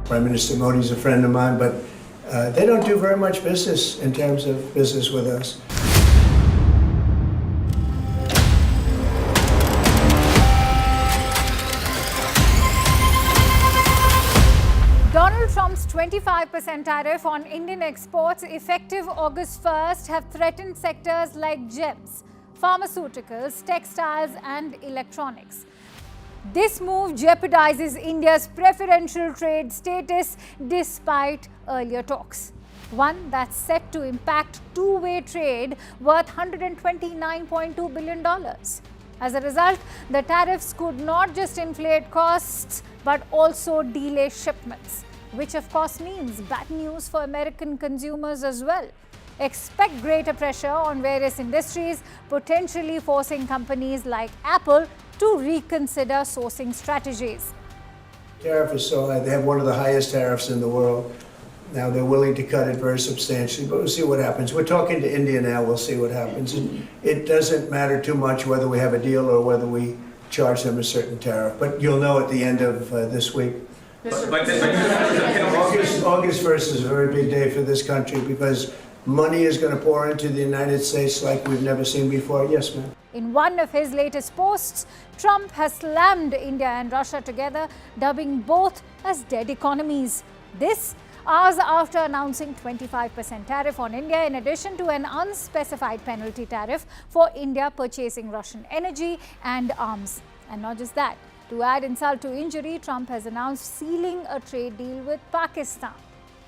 Prime Minister Modi is a friend of mine, but they don't do very much business in terms of business with us. Donald Trump's 25% tariff on Indian exports effective August 1st have threatened sectors like gems, pharmaceuticals, textiles and electronics. This move jeopardizes India's preferential trade status despite earlier talks. One that's set to impact two-way trade worth $129.2 billion. As a result, the tariffs could not just inflate costs but also delay shipments, which of course means bad news for American consumers as well. Expect greater pressure on various industries, potentially forcing companies like Apple to reconsider sourcing strategies. Tariff is so high. They have one of the highest tariffs in the world. Now they're willing to cut it very substantially, but we'll see what happens. We're talking to India now. We'll see what happens. It doesn't matter too much whether we have a deal or whether we charge them a certain tariff. But you'll know at the end of this week. August 1st is a very big day for this country because money is going to pour into the United States like we've never seen before. Yes, ma'am. In one of his latest posts, Trump has slammed India and Russia together, dubbing both as dead economies. This hours after announcing 25% tariff on India, in addition to an unspecified penalty tariff for India purchasing Russian energy and arms. And not just that, to add insult to injury, Trump has announced sealing a trade deal with Pakistan,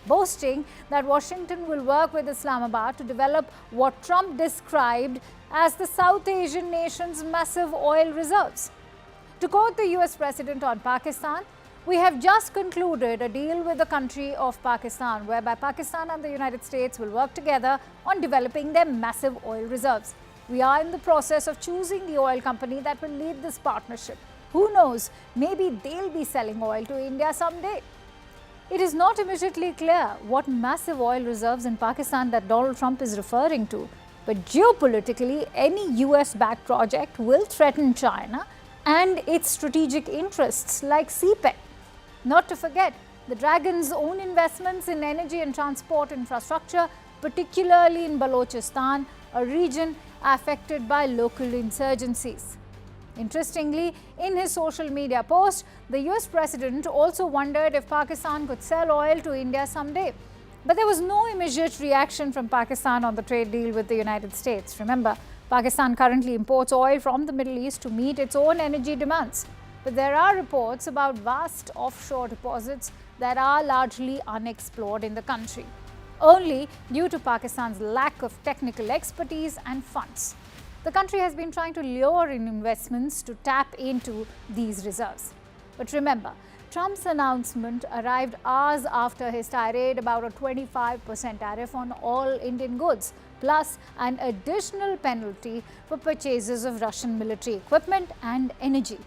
boasting that Washington will work with Islamabad to develop what Trump described as the South Asian nation's massive oil reserves. To quote the US President on Pakistan, "We have just concluded a deal with the country of Pakistan, whereby Pakistan and the United States will work together on developing their massive oil reserves. We are in the process of choosing the oil company that will lead this partnership. Who knows, maybe they'll be selling oil to India someday." It is not immediately clear what massive oil reserves in Pakistan that Donald Trump is referring to, but geopolitically, any US-backed project will threaten China and its strategic interests like CPEC. Not to forget, the Dragon's own investments in energy and transport infrastructure, particularly in Balochistan, a region affected by local insurgencies. Interestingly, in his social media post, the US President also wondered if Pakistan could sell oil to India someday. But there was no immediate reaction from Pakistan on the trade deal with the United States. Remember, Pakistan currently imports oil from the Middle East to meet its own energy demands. But there are reports about vast offshore deposits that are largely unexplored in the country, only due to Pakistan's lack of technical expertise and funds. The country has been trying to lure in investments to tap into these reserves. But remember, Trump's announcement arrived hours after his tirade about a 25% tariff on all Indian goods, plus an additional penalty for purchases of Russian military equipment and energy.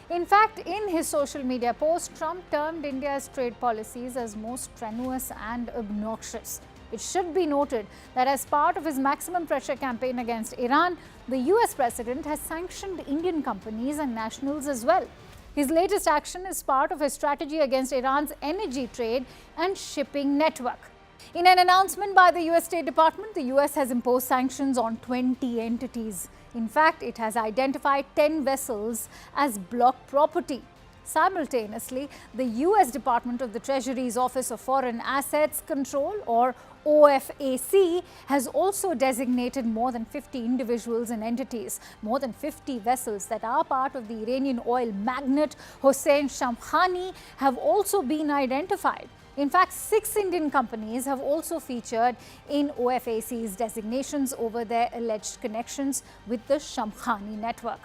In fact, in his social media post, Trump termed India's trade policies as most strenuous and obnoxious. It should be noted that as part of his maximum pressure campaign against Iran, the US President has sanctioned Indian companies and nationals as well. His latest action is part of his strategy against Iran's energy trade and shipping network. In an announcement by the US State Department, the US has imposed sanctions on 20 entities. In fact, it has identified 10 vessels as block property. Simultaneously, the US Department of the Treasury's Office of Foreign Assets Control, or OFAC, has also designated more than 50 individuals and entities, more than 50 vessels that are part of the Iranian oil magnate Hossein Shamkhani have also been identified. In fact, 6 Indian companies have also featured in OFAC's designations over their alleged connections with the Shamkhani network.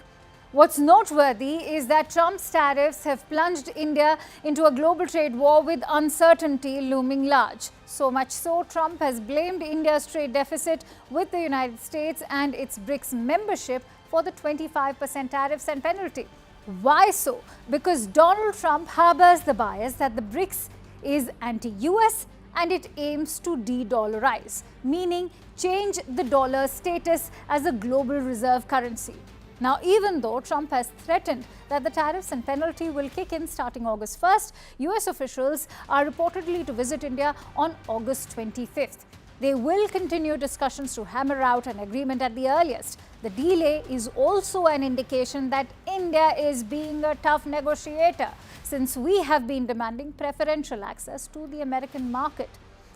What's noteworthy is that Trump's tariffs have plunged India into a global trade war with uncertainty looming large. So much so, Trump has blamed India's trade deficit with the United States and its BRICS membership for the 25% tariffs and penalty. Why so? Because Donald Trump harbors the bias that the BRICS is anti-US and it aims to de-dollarize, meaning change the dollar's status as a global reserve currency. Now, even though Trump has threatened that the tariffs and penalty will kick in starting August 1st, US officials are reportedly to visit India on August 25th. They will continue discussions to hammer out an agreement at the earliest. The delay is also an indication that India is being a tough negotiator, since we have been demanding preferential access to the American market.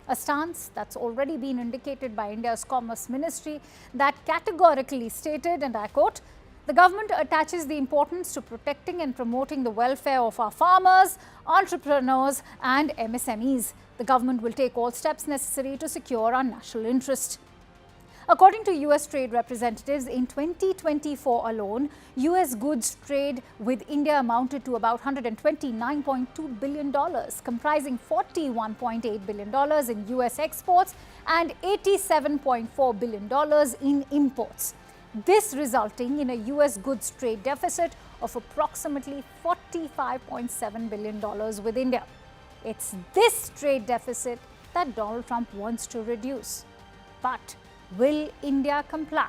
A stance that's already been indicated by India's Commerce Ministry that categorically stated, and I quote, "The government attaches the importance to protecting and promoting the welfare of our farmers, entrepreneurs and MSMEs. The government will take all steps necessary to secure our national interest." According to US trade representatives, in 2024 alone, US goods trade with India amounted to about $129.2 billion, comprising $41.8 billion in US exports and $87.4 billion in imports. This resulting in a US goods trade deficit of approximately $45.7 billion with India. It's this trade deficit that Donald Trump wants to reduce. But will India comply?